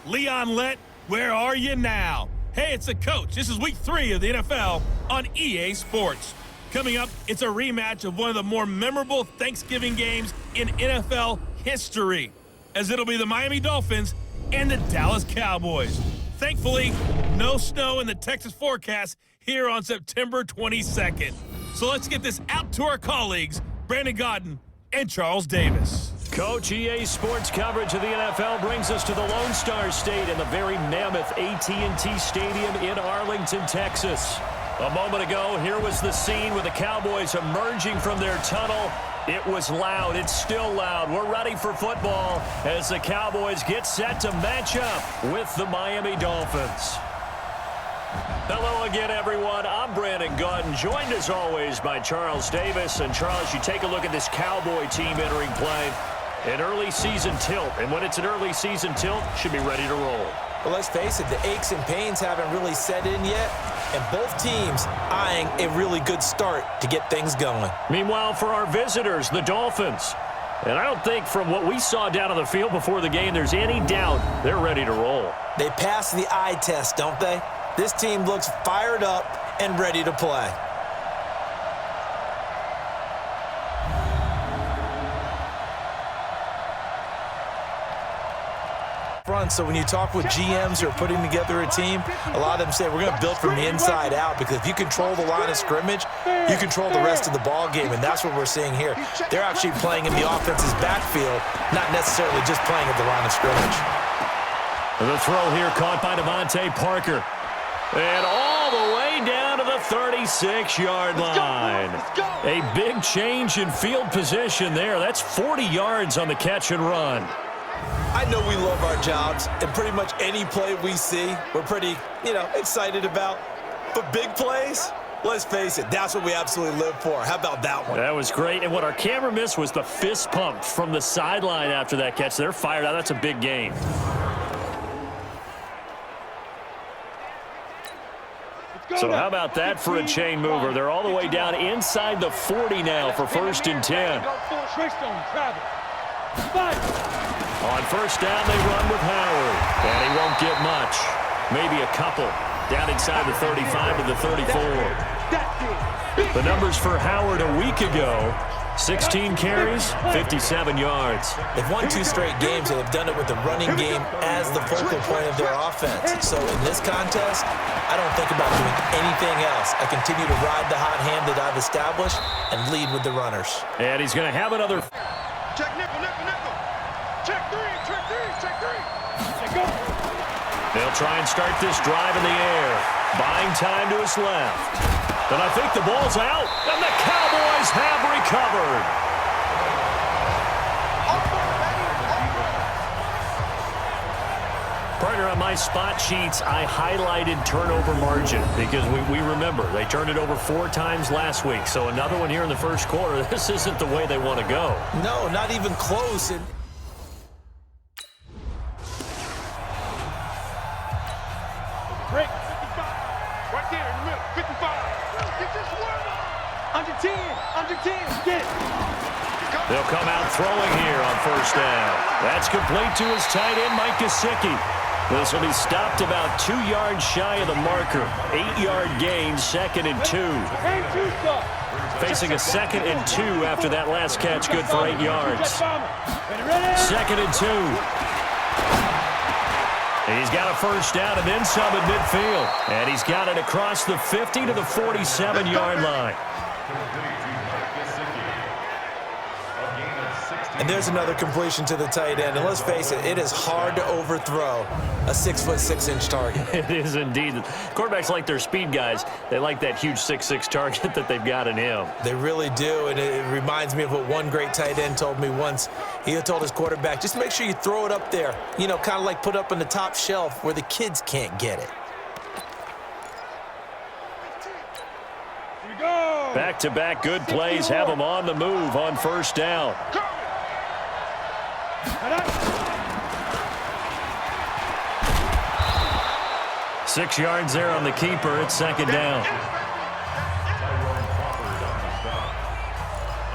Leon Lett, where are you now? Hey, it's the coach. This is week 3 of the NFL on EA Sports. Coming up, it's a rematch of one of the more memorable Thanksgiving games in NFL history, as it'll be the Miami Dolphins and the Dallas Cowboys. Thankfully, no snow in the Texas forecast here on September 22nd. So let's get this out to our colleagues, Brandon Godden and Charles Davis. Coach, EA Sports coverage of the NFL brings us to the Lone Star State and the very mammoth AT&T Stadium in Arlington, Texas. A moment ago, here was the scene with the Cowboys emerging from their tunnel. It was loud. It's still loud. We're ready for football as the Cowboys get set to match up with the Miami Dolphins. Hello again, everyone. I'm Brandon Godden, joined as always by Charles Davis. And Charles, you take a look at this Cowboy team entering play. An early season tilt, and when it's an early season tilt, should be ready to roll. Well, let's face it, the aches and pains haven't really set in yet, and both teams eyeing a really good start to get things going. Meanwhile, for our visitors, the Dolphins. And I don't think from what we saw down on the field before the game, there's any doubt they're ready to roll. They passed the eye test, don't they? This team looks fired up and ready to play. So when you talk with GMs who are putting together a team, a lot of them say we're going to build from the inside out, because if you control the line of scrimmage, you control the rest of the ball game, and that's what we're seeing here. They're actually playing in the offense's backfield, not necessarily just playing at the line of scrimmage. The throw here caught by Devontae Parker. And all the way down to the 36-yard line. A big change in field position there. That's 40 yards on the catch and run. I know we love our jobs, and pretty much any play we see, we're pretty, excited about. But big plays, let's face it, that's what we absolutely live for. How about that one? That was great, and what our camera missed was the fist pump from the sideline after that catch. They're fired out. That's a big gain. So how about that for a chain mover? They're all the way down inside the 40 now for 1st and 10. On 1st down, they run with Howard, and he won't get much. Maybe a couple. Down inside the 35 to the 34. The numbers for Howard a week ago, 16 carries, 57 yards. They've won 2 straight games, and they've done it with the running game as the focal point of their offense. So in this contest, I don't think about doing anything else. I continue to ride the hot hand that I've established and lead with the runners. And he's going to have another. Check nickel, nickel, nickel. Check 3, check 3, check 3. Check go. They'll try and start this drive in the air. Buying time to his left. And I think the ball's out, and the Cowboys have recovered. Partner, on my spot sheets, I highlighted turnover margin because we remember they turned it over 4 times last week. So another one here in the first quarter. This isn't the way they want to go. No, not even close. Break, 55. Right there in the middle, 55. Get this one. Under 10, under 10. Get it. They'll come out throwing here on 1st down. That's complete to his tight end, Mike Gesicki. This will be stopped about 2 yards shy of the marker. 8-yard gain, 2nd and 2. Facing a 2nd and 2 after that last catch, good for 8 yards. 2nd and 2. He's got a 1st down and then some at midfield. And he's got it across the 50 to the 47-yard line. And there's another completion to the tight end. And let's face it, it is hard to overthrow a 6'6" target. It is indeed. Quarterbacks like their speed guys. They like that huge 6'6" target that they've got in him. They really do, and it reminds me of what one great tight end told me once. He had told his quarterback, just make sure you throw it up there, kind of like put up on the top shelf where the kids can't get it. Back-to-back good plays have them on the move on 1st down. 6 yards there on the keeper. It's 2nd down. A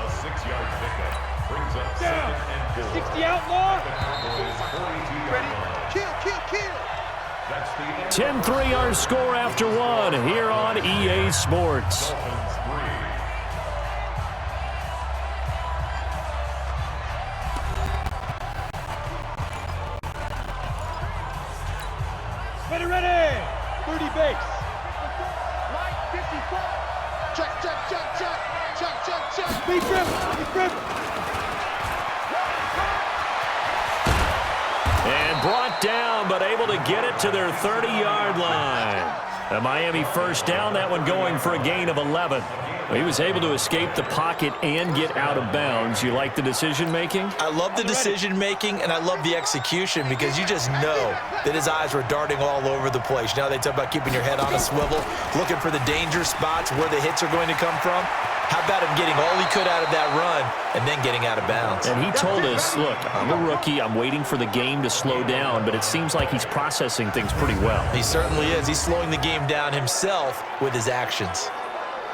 6-yard pickup brings up 2nd and 4. 60 outlaw. Ready? 10-3 our score after one here on EA Sports. Ready. 30 base. Right 54. Check. Be grip. And brought down, but able to get it to their 30-yard line. A Miami first down, that one going for a gain of 11. He was able to escape the pocket and get out of bounds. You like the decision-making? I love the decision-making, and I love the execution because you just know that his eyes were darting all over the place. You know, they talk about keeping your head on a swivel, looking for the danger spots where the hits are going to come from. How about him getting all he could out of that run and then getting out of bounds? And he told us, look, I'm a rookie. I'm waiting for the game to slow down, but it seems like he's processing things pretty well. He certainly is. He's slowing the game down himself with his actions.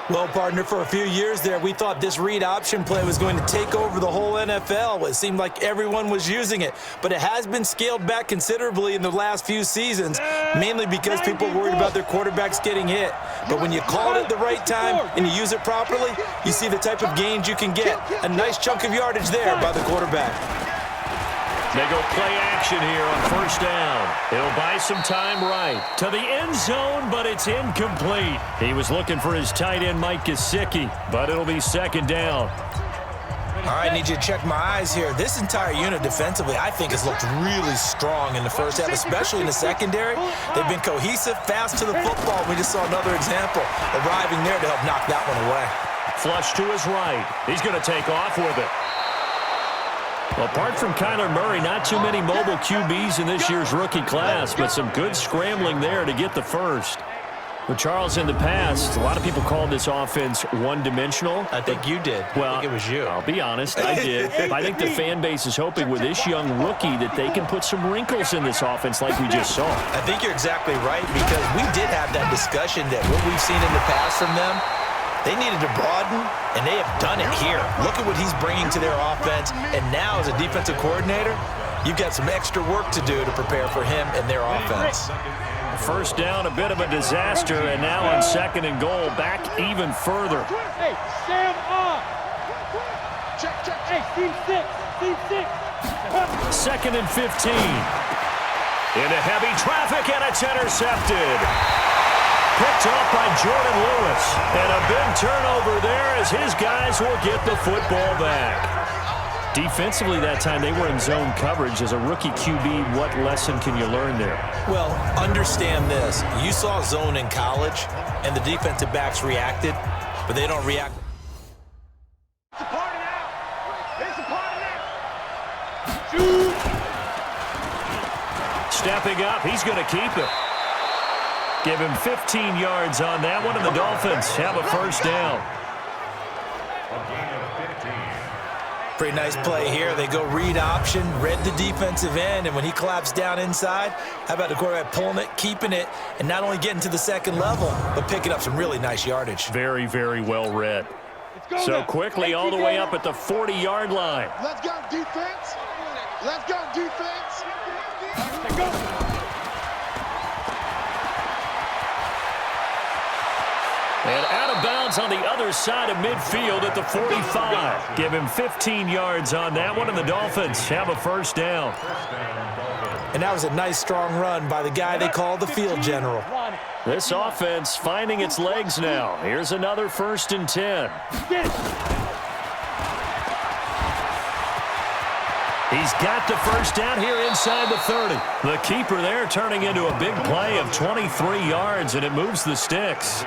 Well, partner, for a few years there, we thought this read option play was going to take over the whole NFL. It seemed like everyone was using it, but it has been scaled back considerably in the last few seasons, mainly because people are worried about their quarterbacks getting hit. But when you call it at the right time and you use it properly, you see the type of gains you can get. A nice chunk of yardage there by the quarterback. They go play action here on first down. He'll buy some time right to the end zone, but it's incomplete. He was looking for his tight end, Mike Gesicki, but it'll be second down. All right, I need you to check my eyes here. This entire unit defensively, I think, has looked really strong in the first half, especially in the secondary. They've been cohesive, fast to the football. We just saw another example arriving there to help knock that one away. Flush to his right. He's going to take off with it. Well, apart from Kyler Murray, not too many mobile QBs in this year's rookie class, but some good scrambling there to get the first. Well, Charles, in the past, a lot of people called this offense one-dimensional. I think you did. Well, I think it was you. I'll be honest, I did. I think the fan base is hoping with this young rookie that they can put some wrinkles in this offense like we just saw. I think you're exactly right, because we did have that discussion that what we've seen in the past from them, they needed to broaden, and they have done it here. Look at what he's bringing to their offense, and now as a defensive coordinator, you've got some extra work to do to prepare for him and their offense. First down, a bit of a disaster, and now on second and goal, back even further. Hey, Sam on. Check. Hey, team six. Second and 15. Into heavy traffic, and it's intercepted. Picked off by Jordan Lewis. And a big turnover there as his guys will get the football back. Defensively that time, they were in zone coverage. As a rookie QB, what lesson can you learn there? Well, understand this. You saw zone in college, and the defensive backs reacted, but they don't react. It's a party now. It's a party now. Shoot. Stepping up, he's going to keep it. Give him 15 yards on that one, and the Dolphins have a first down. Pretty nice play here. They go read option, read the defensive end, and when he claps down inside, how about the quarterback pulling it, keeping it, and not only getting to the second level, but picking up some really nice yardage. Very, very well read. So quickly all the way up at the 40-yard line. Let's go, defense. Let's go, defense. Let's go. And out of bounds on the other side of midfield at the 45. Give him 15 yards on that one, and the Dolphins have a first down. And that was a nice, strong run by the guy they call the field general. This offense finding its legs now. Here's another 1st and 10. He's got the first down here inside the 30. The keeper there turning into a big play of 23 yards, and it moves the sticks.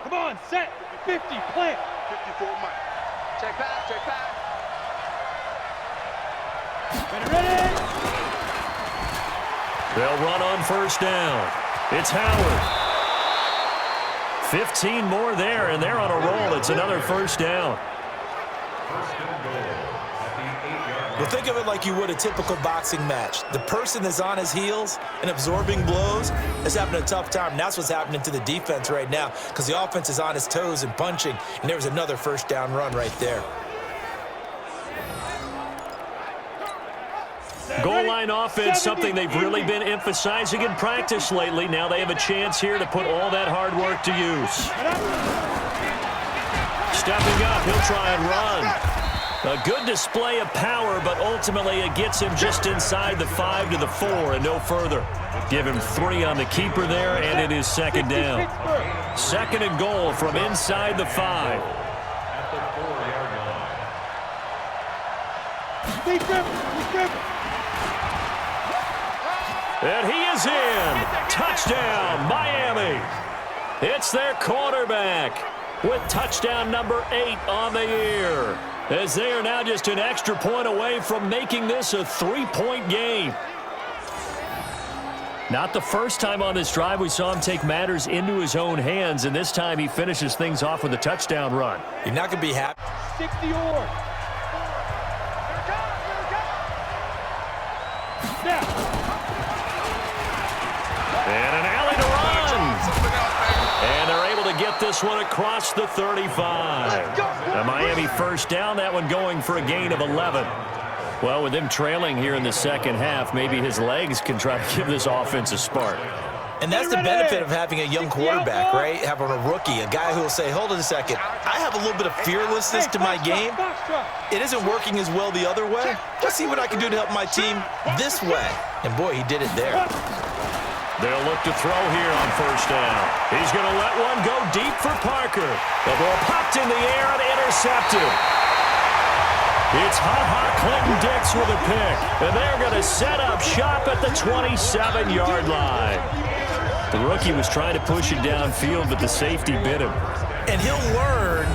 Come on, set. 50, plant. 54, Mike. Check back. Ready. They'll run on first down. It's Howard. 15 more there, and they're on a roll. It's another first down. Well, think of it like you would a typical boxing match. The person that's on his heels and absorbing blows is having a tough time. And that's what's happening to the defense right now because the offense is on his toes and punching, and there was another first down run right there. Goal line offense, something they've really been emphasizing in practice lately. Now they have a chance here to put all that hard work to use. Stepping up, he'll try and run. A good display of power, but ultimately it gets him just inside the 5 to the 4 and no further. Give him 3 on the keeper there, and it is second down. Second and goal from inside the 5. And he is in. Touchdown, Miami. It's their quarterback with touchdown number 8 on the year, as they are now just an extra point away from making this a 3-point game. Not the first time on this drive we saw him take matters into his own hands, and this time he finishes things off with a touchdown run. You're not going to be happy. 60 or. And an alley to run. And they're able to get this one across the 35. A Miami first down, that one going for a gain of 11. Well, with them trailing here in the second half, maybe his legs can try to give this offense a spark. And that's the benefit of having a young quarterback, right? Having a rookie, a guy who will say, hold on a second, I have a little bit of fearlessness to my game. It isn't working as well the other way. Let's see what I can do to help my team this way. And, boy, he did it there. They'll look to throw here on first down. He's going to let one go deep for Parker. The ball popped in the air and intercepted. It's ha-ha Clinton Dix with a pick. And they're going to set up shop at the 27-yard line. The rookie was trying to push it downfield, but the safety bit him. And he'll learn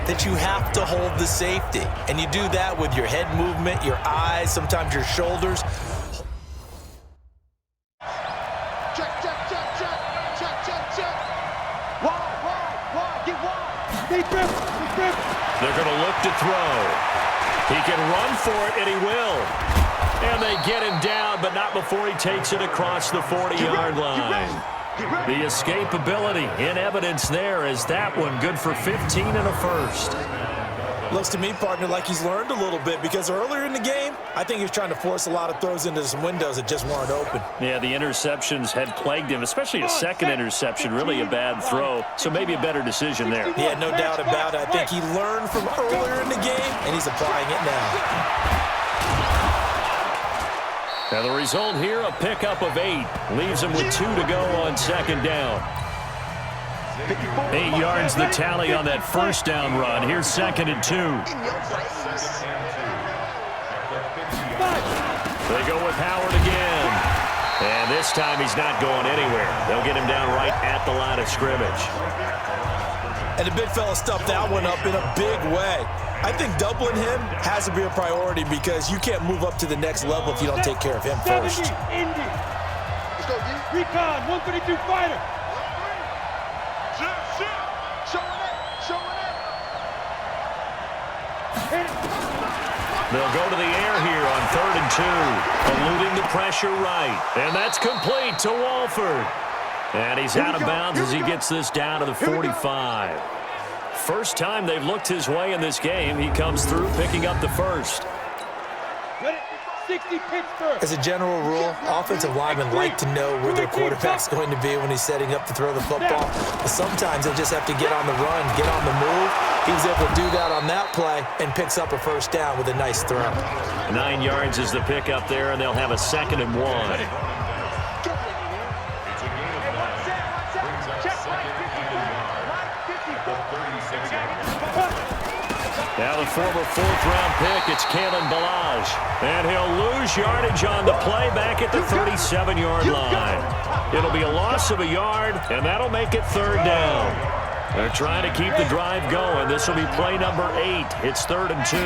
that you have to hold the safety. And you do that with your head movement, your eyes, sometimes your shoulders. They're going to look to throw. He can run for it, and he will. And they get him down, but not before he takes it across the 40-yard line. The escapability in evidence there as that one good for 15 and a first. Looks to me, partner, like he's learned a little bit because earlier in the game, I think he was trying to force a lot of throws into some windows that just weren't open. Yeah, the interceptions had plagued him, especially a second interception, really a bad throw, so maybe a better decision there. Yeah, no doubt about it. I think he learned from earlier in the game, and he's applying it now. Now the result here, a pickup of 8. Leaves him with 2 to go on second down. 8 yards the tally on that first down run. Here's second and 2. They go with Howard again. And this time he's not going anywhere. They'll get him down right at the line of scrimmage. And the big fella stuffed that one up in a big way. I think doubling him has to be a priority because you can't move up to the next level if you don't take care of him first. Recon, 132 fighter. They'll go to the air here on 3rd and 2, eluding the pressure right. And that's complete to Walford. And he's out of bounds as he gets this down to the 45. First time they've looked his way in this game. He comes through picking up the first. 60 Pittsburgh. As a general rule, offensive linemen like to know where their quarterback's going to be when he's setting up to throw the football. But sometimes they just have to get on the run, get on the move. He was able to do that on that play and picks up a first down with a nice throw. 9 yards is the pickup there, and they'll have a 2nd and 1. Now the former 4th-round pick, it's Kalen Ballage. And he'll lose yardage on the play back at the 37-yard line. It'll be a loss of a yard, and that'll make it 3rd down. They're trying to keep the drive going. This will be play number 8. It's 3rd and 2.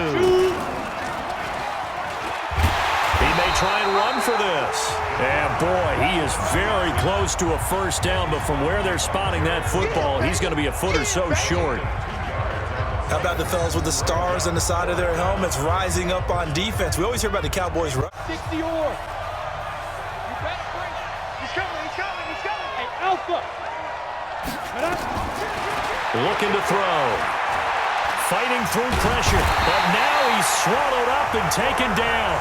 He may try and run for this. And, boy, he is very close to a first down, but from where they're spotting that football, he's going to be a foot or so short. How about the fellas with the stars on the side of their helmets rising up on defense? We always hear about the Cowboys run. 60 or. You better bring it. He's coming. Hey, Alpha. Looking to throw. Fighting through pressure. But now he's swallowed up and taken down.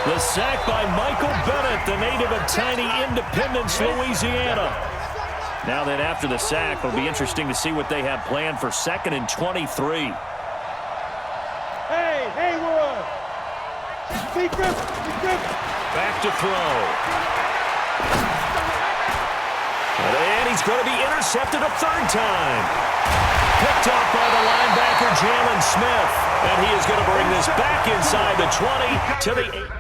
The sack by Michael Bennett, the native of tiny Independence, Louisiana. Now then, after the sack, it'll be interesting to see what they have planned for 2nd and 23. Hey, Haywood. Be Griffin. Back to throw. And he's going to be intercepted a 3rd time. Picked off by the linebacker, Jalen Smith. And he is going to bring this back inside the 20 to the 8.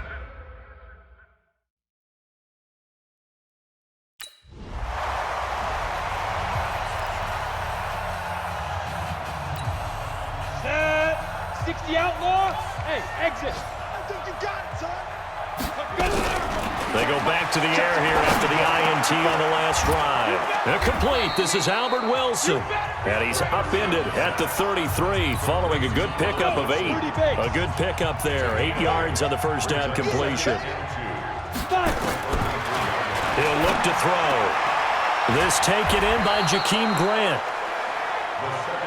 Set. 60 outlaw. Hey, exit. I think you got it, son. They go back to the air here after the INT on the last drive. Complete. This is Albert Wilson. And he's upended at the 33 following a good pickup of 8. A good pickup there. 8 yards on the first down completion. He'll look to throw. This taken in by Jakeem Grant.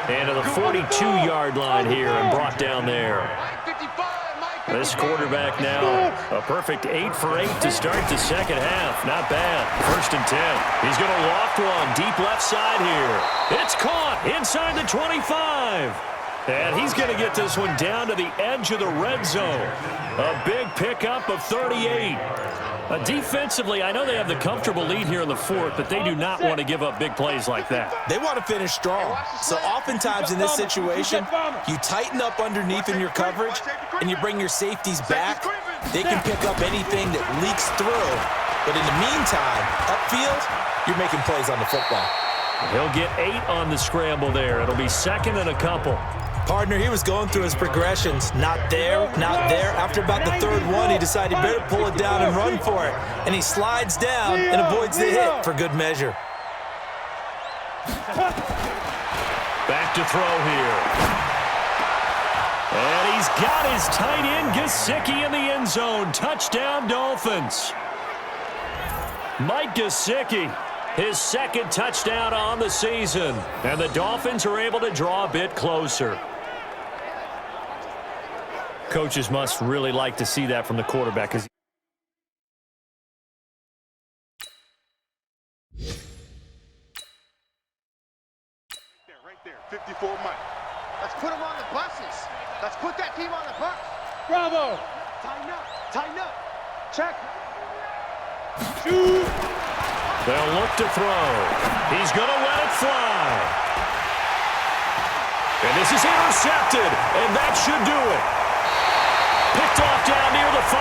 And to the 42-yard line here and brought down there. This quarterback now, a perfect 8 for 8 to start the second half. Not bad. 1st and 10. He's going to loft one deep left side here. It's caught inside the 25. And he's going to get this one down to the edge of the red zone. A big pickup of 38. Defensively, I know they have the comfortable lead here in the 4th, but they do not want to give up big plays like that. They want to finish strong. So oftentimes in this situation, you tighten up underneath in your coverage, and you bring your safeties back. They can pick up anything that leaks through. But in the meantime, upfield, you're making plays on the football. He'll get 8 on the scramble there. It'll be 2nd and a couple. Partner, he was going through his progressions. Not there, not there. After about the 3rd one, he decided he better pull it down and run for it. And he slides down and avoids the hit for good measure. Back to throw here. And he's got his tight end, Gesicki, in the end zone. Touchdown, Dolphins. Mike Gesicki, his 2nd touchdown on the season. And the Dolphins are able to draw a bit closer. Coaches must really like to see that from the quarterback. Right there, 54 Mike. Let's put them on the buses. Let's put that team on the bus. Bravo. Tighten up. Check. Shoot. They'll look to throw. He's going to let it fly. And this is intercepted, and that should do it. Picked off down near the 5.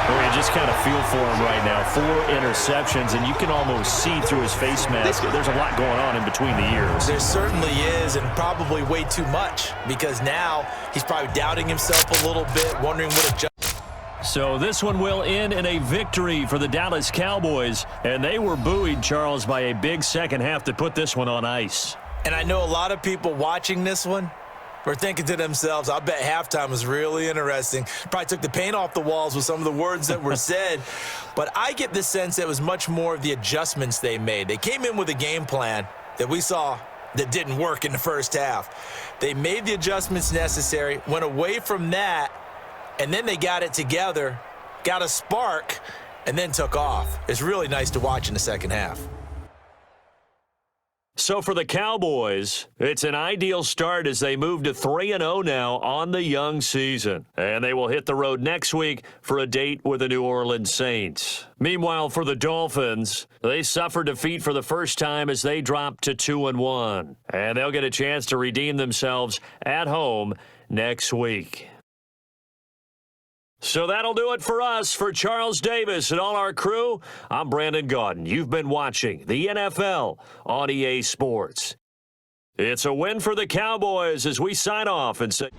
Well, you just kind of feel for him right now. 4 interceptions, and you can almost see through his face mask. There's a lot going on in between the ears. There certainly is, and probably way too much, because now he's probably doubting himself a little bit, wondering what adjustment. So this one will end in a victory for the Dallas Cowboys, and they were buoyed, Charles, by a big second half to put this one on ice. And I know a lot of people watching this one were thinking to themselves, I bet halftime was really interesting. Probably took the paint off the walls with some of the words that were said. But I get the sense that it was much more of the adjustments they made. They came in with a game plan that we saw that didn't work in the first half. They made the adjustments necessary, went away from that, and then they got it together, got a spark, and then took off. It's really nice to watch in the second half. So for the Cowboys, it's an ideal start as they move to 3-0 now on the young season. And they will hit the road next week for a date with the New Orleans Saints. Meanwhile, for the Dolphins, they suffered defeat for the first time as they dropped to 2-1. And they'll get a chance to redeem themselves at home next week. So that'll do it for us. For Charles Davis and all our crew, I'm Brandon Gaudin. You've been watching the NFL on EA Sports. It's a win for the Cowboys as we sign off and say...